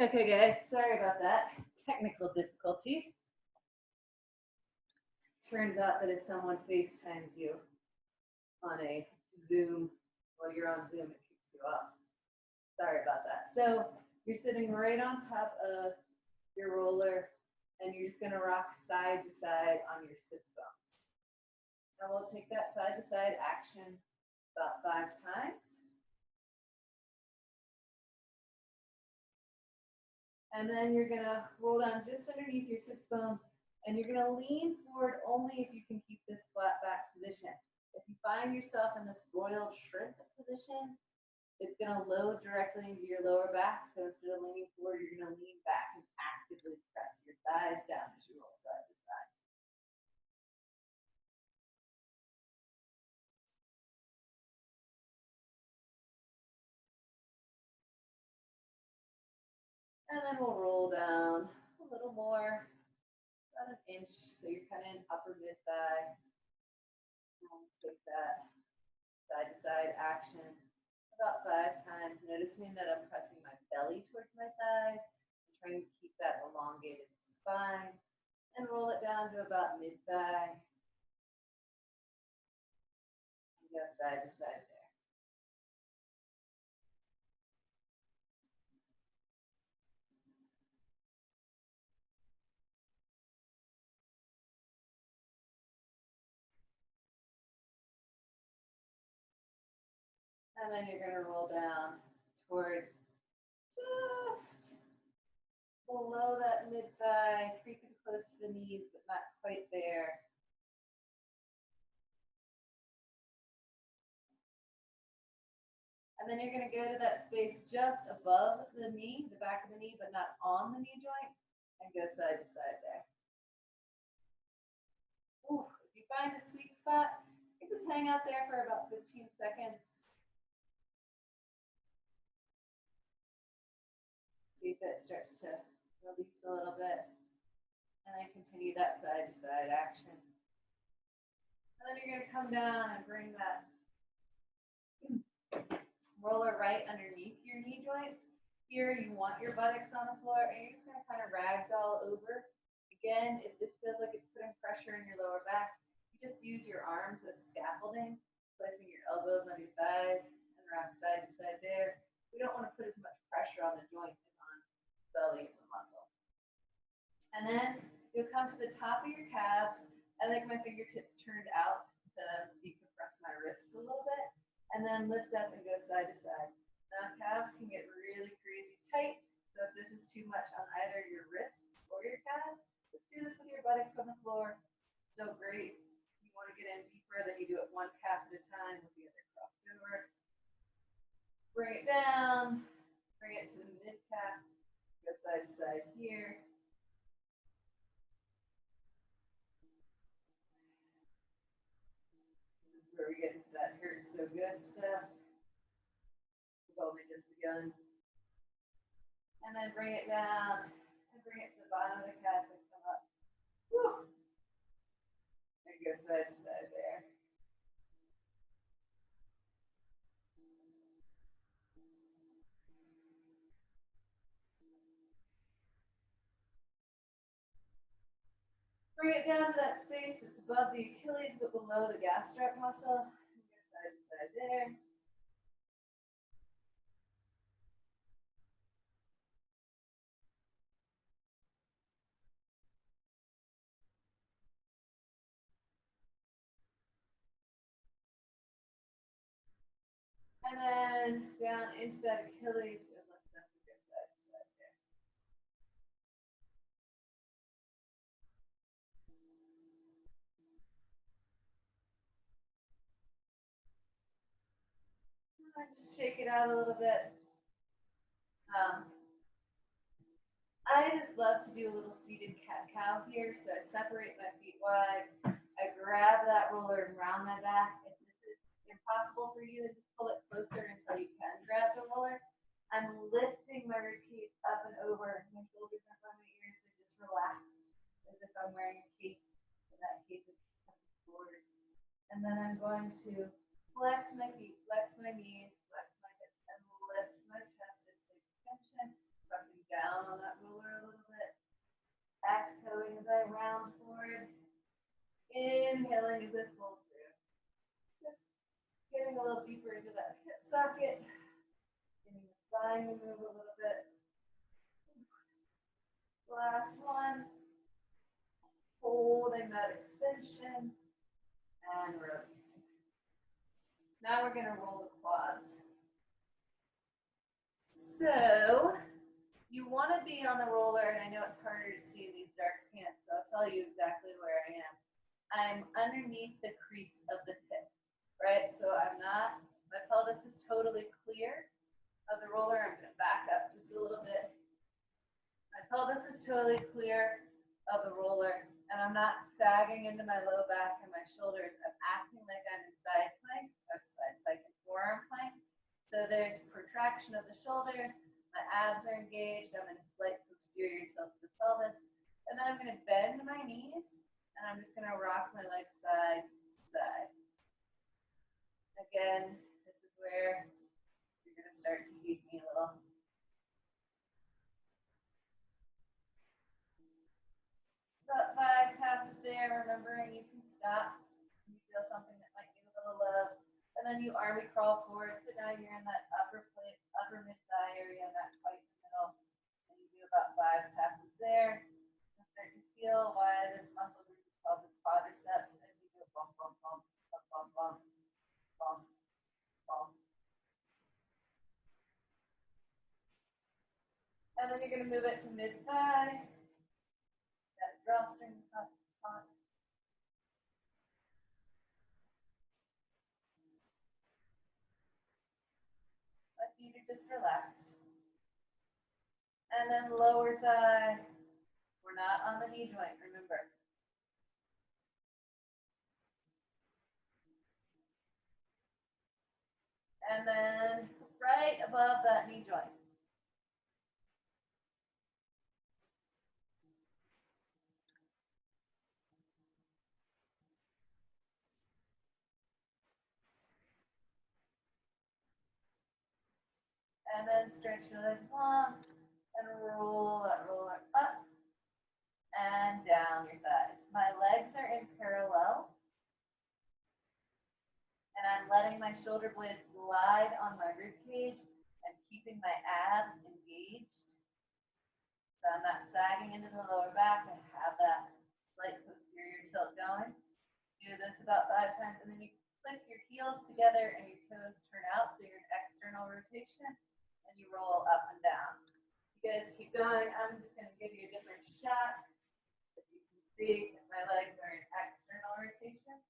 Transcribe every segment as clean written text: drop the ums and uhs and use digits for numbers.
Okay, guys, sorry about that. Technical difficulty. Turns out that if someone FaceTimes you on a Zoom while you're on Zoom, it kicks you off. Sorry about that. So you're sitting right on top of your roller, and you're just going to rock side to side on your sits bones. So we'll take that side to side action about 5 times. And then you're going to roll down just underneath your sits bones, and you're going to lean forward only if you can keep this flat back position. If you find yourself in this royal shrimp position, it's going to load directly into your lower back. So instead of leaning forward, you're going to lean back and actively press your thighs down as you roll side to side. And then we'll roll down a little more, about an inch, so you're kind of in upper mid thigh. We'll take that side to side action about 5 times, noticing that I'm pressing my belly towards my thighs. I'm trying to keep that elongated spine, and roll it down to about mid thigh. And go side to side there. And then you're going to roll down towards just below that mid thigh, creeping close to the knees, but not quite there. And then you're going to go to that space just above the knee, the back of the knee, but not on the knee joint, and go side to side there. Ooh, if you find a sweet spot, you can just hang out there for about 15 seconds. See if it starts to release a little bit. And then continue that side to side action. And then you're going to come down and bring that roller right underneath your knee joints. Here you want your buttocks on the floor, and you're just going to kind of ragdoll over. Again, if this feels like it's putting pressure in your lower back, you just use your arms as scaffolding, placing your elbows on your thighs and rock side to side there. We don't want to put as much pressure on the joint as on the belly of the muscle. And then you'll come to the top of your calves. I like my fingertips turned out to decompress my wrists a little bit, and then lift up and go side to side. Now calves can get really crazy tight, so if this is too much on either your wrists or your calves, just do this with your buttocks on the floor. Still great. If you want to get in deeper, then you do it one calf at a time with the other crossed over. Bring it down, bring it to the mid calf, go side to side here. Where we get into that hurts so good stuff. We've only just begun. And then bring it down and bring it to the bottom of the calf and come up. Woo! And go side to side there. Bring it down to that space that's above the Achilles but below the gasstrap muscle. And go side to side there. And then down into that Achilles and lift up and go side to side there. And just shake it out a little bit. I just love to do a little seated cat-cow here, so I separate my feet wide. I grab that roller and round my back. If this is impossible for you, then just pull it closer until you can grab the roller. I'm lifting my ribcage up and over. My shoulders are by my ears, so just relax as if I'm wearing a cape, and that cape is coming forward. And then I'm going to flex my feet, flex my knees, flex my hips, and lift my chest into extension, pressing down Inhaling as if full through. Just getting a little deeper into that hip socket. Getting the spine to move a little bit. Last one. Holding that extension. And release. Now we're going to roll the quads. So you want to be on the roller, and I know it's harder to see in these dark pants, so I'll tell you exactly where I am. I'm underneath the crease of the hip, right? So I'm not, my pelvis is totally clear of the roller. I'm going to back up just a little bit. My pelvis is totally clear of the roller, and I'm not sagging into my low back and my shoulders. I'm acting like I'm in side plank, or side plank and forearm plank. So there's protraction of the shoulders, my abs are engaged, I'm in a slight posterior tilt to the pelvis, and then I'm going to bend my knees, and I'm just going to rock my legs side to side. Again, this is where you're going to start to heat me a little. About 5 passes there, remembering you can stop when you feel something that might need a little love. And then you army crawl forward, so now you're in that upper mid-thigh area, not quite in the middle. And you do about 5 passes there. You'll start to feel why this muscle group is called the quadriceps as you go bump, bump, bump, bump, bump, bump, bump, bump. And then you're going to move it to mid-thigh. That drawstring top. My feet are just relaxed. And then lower thigh. We're not on the knee joint, remember. And then right above that knee joint. And then stretch your legs long and roll that roller up and down your thighs. My legs are in parallel. And I'm letting my shoulder blades glide on my rib cage and keeping my abs engaged. So I'm not sagging into the lower back. I have that slight posterior tilt going. Do this about 5 times, and then you click your heels together and your toes turn out, so you're in external rotation, and you roll up and down. You guys keep going. I'm just going to give you a different shot. As you can see, my legs are in external rotation.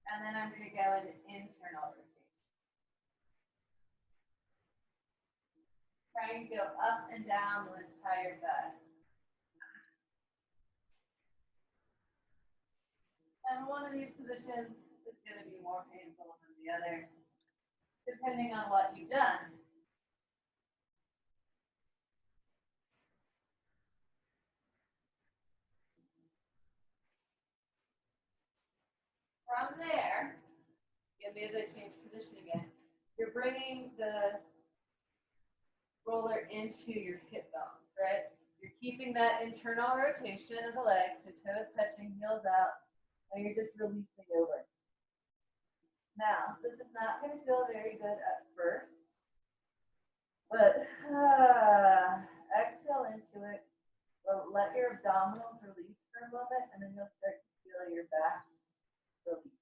And then I'm going to go into internal rotation. Trying to go up and down the entire thigh. And one of these positions is going to be more painful than the other, depending on what you've done. From there, as I change position again, you're bringing the roller into your hip bones, right? You're keeping that internal rotation of the legs, so toes touching, heels out, and you're just releasing over. Now, this is not going to feel very good at first, but exhale into it. Let your abdominals release for a moment, and then you'll start to feel your back release.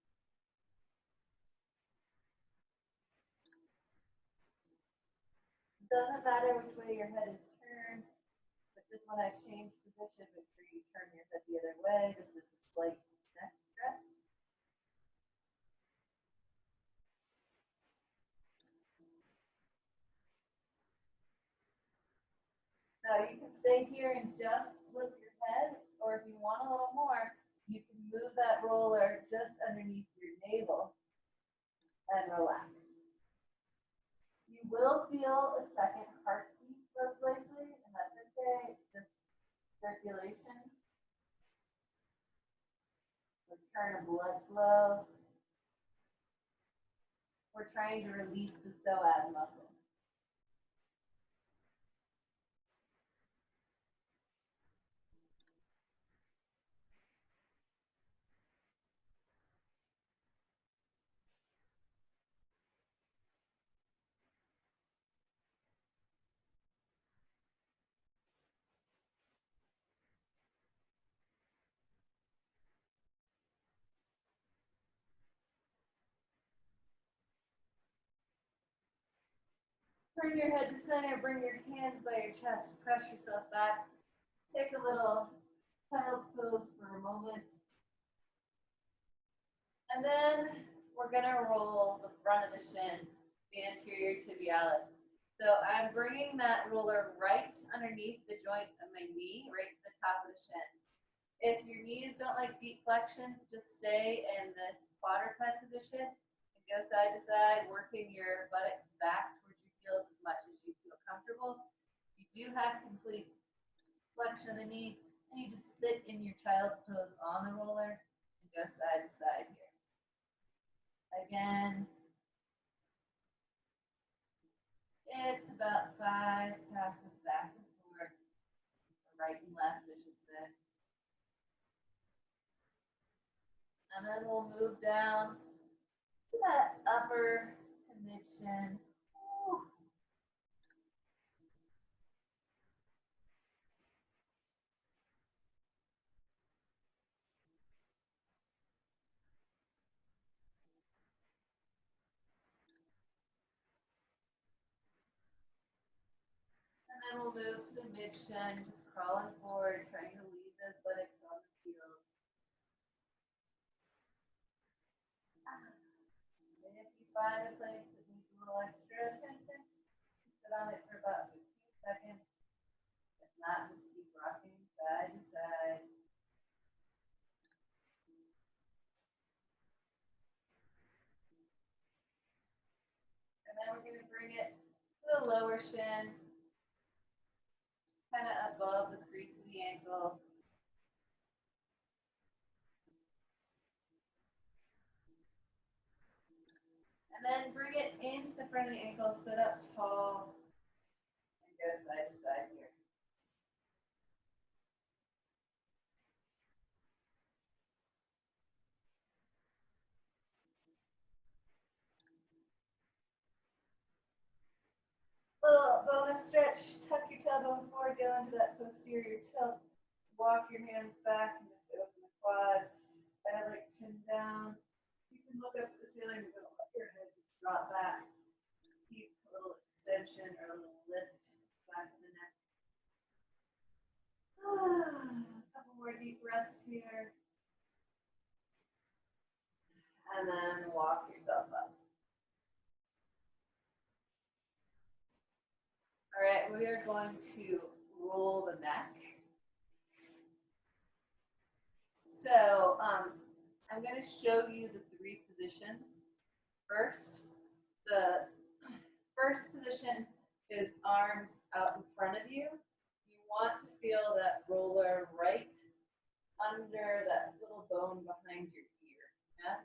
It doesn't matter which way your head is turned, but just when I change position, make sure you turn your head the other way. This is a slight neck stretch. Now you can stay here and just flip your head, or if you want a little more, you can move that roller just underneath your navel and relax. You will feel a second heartbeat most likely, and that's okay. It's just circulation. Return of blood flow. We're trying to release the psoas muscle. Bring your head to center, bring your hands by your chest, press yourself back. Take a little child's pose for a moment. And then we're gonna roll the front of the shin, the anterior tibialis. So I'm bringing that roller right underneath the joint of my knee, right to the top of the shin. If your knees don't like deep flexion, just stay in this quadruped position and go side to side, working your buttocks back towards your heels as much as you feel comfortable. You do have complete flexion of the knee, and you just sit in your child's pose on the roller and go side to side here. Again, it's about 5 passes back and forth, right and left, I should say. And then we'll move down to that upper to mid shin. And then we'll move to the mid shin, just crawling forward, trying to leave those buttocks on the heels. And if you find a place that needs a little extra attention, sit on it for about 15 seconds. If not, just keep rocking side to side. And then we're going to bring it to the lower shin, kind of above the crease of the ankle. And then bring it into the front of the ankle, sit up tall, and go side to side here. Little bonus stretch, tuck your tailbone forward, go into that posterior tilt. Walk your hands back and just open the quads, elbow chin down. You can look up at the ceiling and let your head just drop back. Keep a little extension or a little lift back of the neck. A couple more deep breaths here. And then walk yourself up. All right, we are going to roll the neck. So I'm going to show you the 3 positions. First, the first position is arms out in front of you. You want to feel that roller right under that little bone behind your ear. Yeah?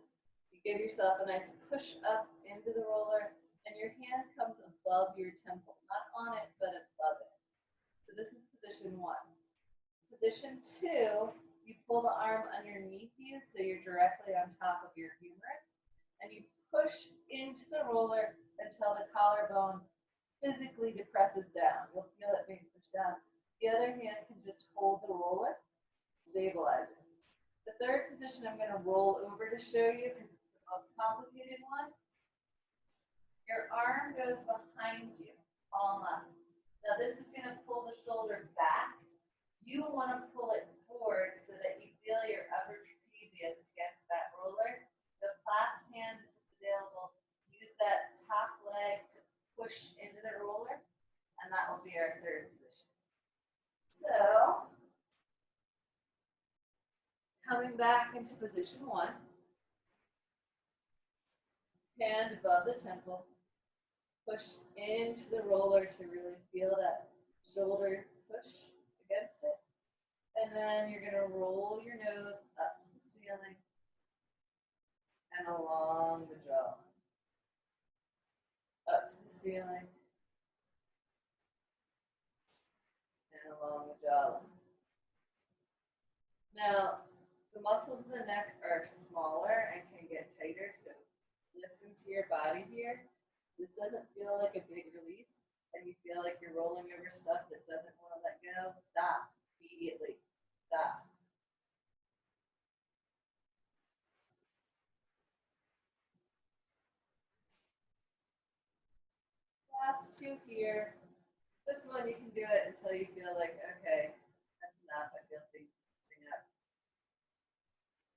You give yourself a nice push up into the roller, and your hand comes above your temple, not on it, but above it. So this is position 1. Position 2, you pull the arm underneath you so you're directly on top of your humerus, and you push into the roller until the collarbone physically depresses down. You'll feel it being pushed down. The other hand can just hold the roller, stabilize it. The third position I'm going to roll over to show you because it's the most complicated one. Your arm goes behind you, palm up. Now this is going to pull the shoulder back. You want to pull it forward so that you feel your upper trapezius against that roller. So clasp hands if it's available. Use that top leg to push into the roller, and that will be our third position. So, coming back into position 1, hand above the temple, push into the roller to really feel that shoulder push against it. And then you're going to roll your nose up to the ceiling and along the jaw. Up to the ceiling and along the jawline. Now, the muscles of the neck are smaller and can get tighter, so listen to your body here. This doesn't feel like a big release, and you feel like you're rolling over stuff that doesn't want to let go. Stop immediately. Stop. Last last two here. This one you can do it until you feel like, okay, that's enough. I feel things up.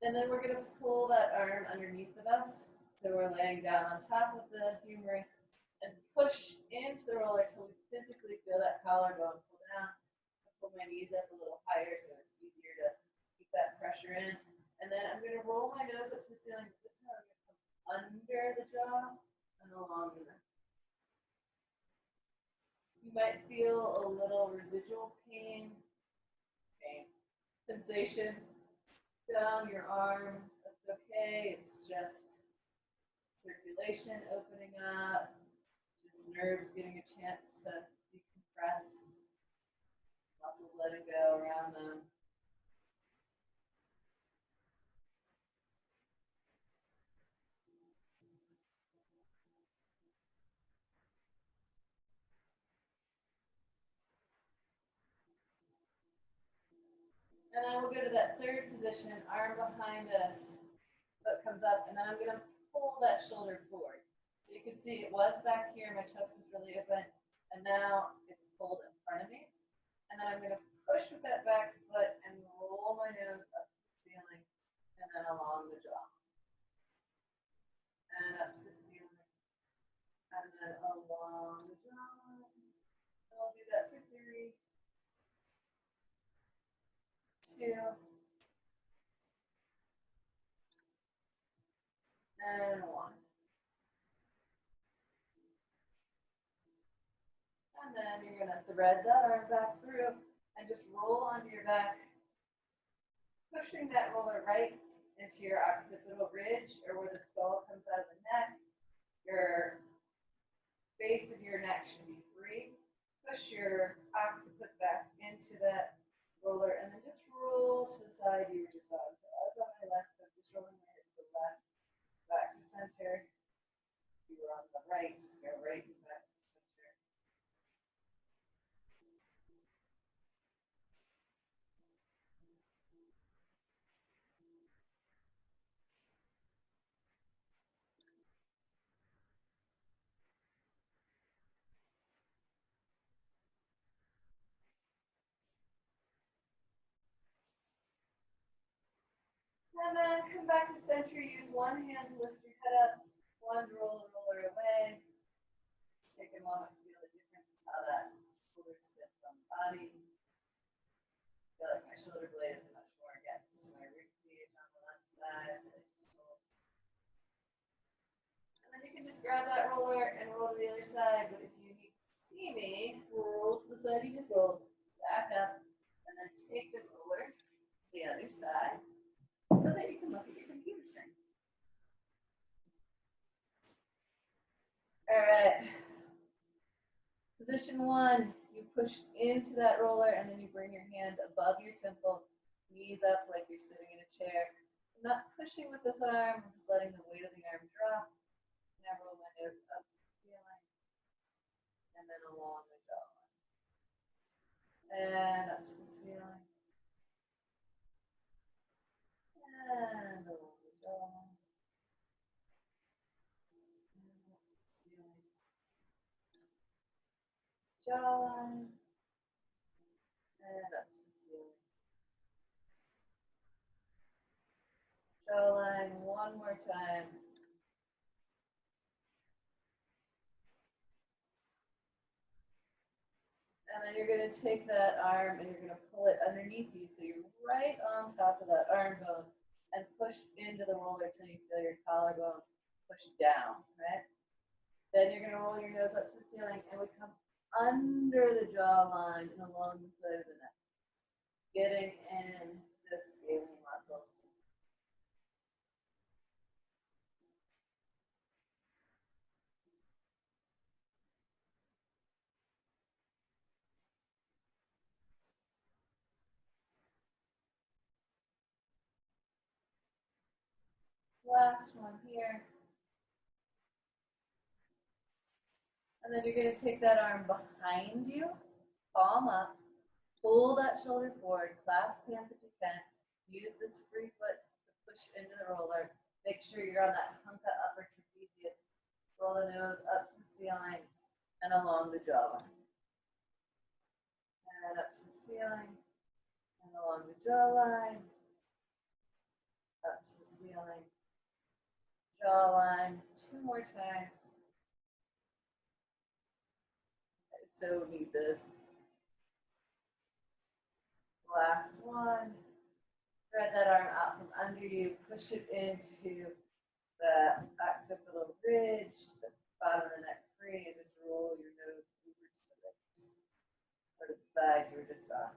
And then we're going to pull that arm underneath of us. So we're laying down on top of the humerus and push into the roller until we physically feel that collarbone pull down. Pull my knees up a little higher so it's easier to keep that pressure in. And then I'm going to roll my nose up to the ceiling. This time I'm going to come under the jaw and along the neck. You might feel a little residual pain, sensation down your arm. That's okay. It's just circulation opening up, just nerves getting a chance to decompress, muscles letting go around them. And then we'll go to that third position, arm behind us, foot comes up, and then I'm going to pull that shoulder forward. So you can see it was back here, my chest was really open, and now it's pulled in front of me. And then I'm going to push with that back foot and roll my nose up to the ceiling, and then along the jaw. And up to the ceiling, and then along the jaw. And I'll do that for 3, 2, and 1. And then you're going to thread that arm back through and just roll onto your back, pushing that roller right into your occipital ridge, or where the skull comes out of the neck. Your base of your neck should be free. Push your occiput back into that roller, and then just roll to the side you were just on. So I was on my left, so I'm just rolling my hips to the left, back to center. If you were on the right, just go right and back to center. And then come back to center. Use one hand to lift your head up, one to roll the roller away. Take a moment to feel the difference of how that shoulder sits on the body. I feel like my shoulder blade is much more against my rib cage on the left side. And then you can just grab that roller and roll to the other side. But if you need to see me, roll to the side you just rolled, back up, and then take the roller to the other side so that you can look at your computer screen. All right. Position 1, you push into that roller and then you bring your hand above your temple, knees up like you're sitting in a chair. I'm not pushing with this arm, I'm just letting the weight of the arm drop. And I roll my nose up to the ceiling and then along the jawline. And up to the ceiling. And along the jawline. And up to the ceiling. Jawline. And up to the ceiling. Jawline, one more time. And then you're going to take that arm and you're going to pull it underneath you so you're right on top of that arm bone and push into the roller till you feel your collarbone push down, right? Then you're going to roll your nose up to the ceiling and we come under the jawline and along the side of the neck, getting in the scaling muscles. Last one here. And then you're going to take that arm behind you, palm up, pull that shoulder forward, clasp hands if you can. Use this free foot to push into the roller. Make sure you're on that hunka upper trapezius. Roll the nose up to the ceiling and along the jawline. And up to the ceiling, and along the jawline, up to the ceiling, jawline. 2 more times. I so need this. Last one. Spread that arm out from under you. Push it into the occipital ridge, the bottom of the neck free, and just roll your nose over to the right. Or to the side you were just on.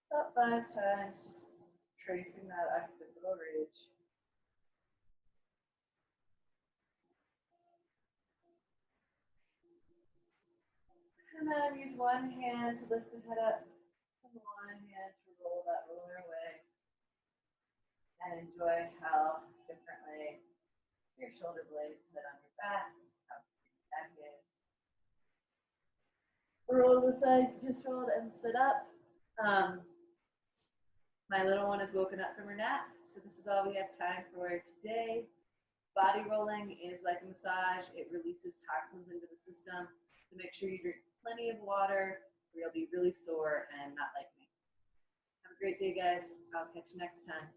About 5 times, just tracing that occipital ridge. And then use one hand to lift the head up, and one hand to roll that roller away. And enjoy how differently your shoulder blades sit on your back, how your neck is. Roll to the side you just rolled and sit up. My little one is woken up from her nap, so this is all we have time for today. Body rolling is like a massage. It releases toxins into the system. So make sure you drink plenty of water or you'll be really sore and not like me. Have a great day, guys. I'll catch you next time.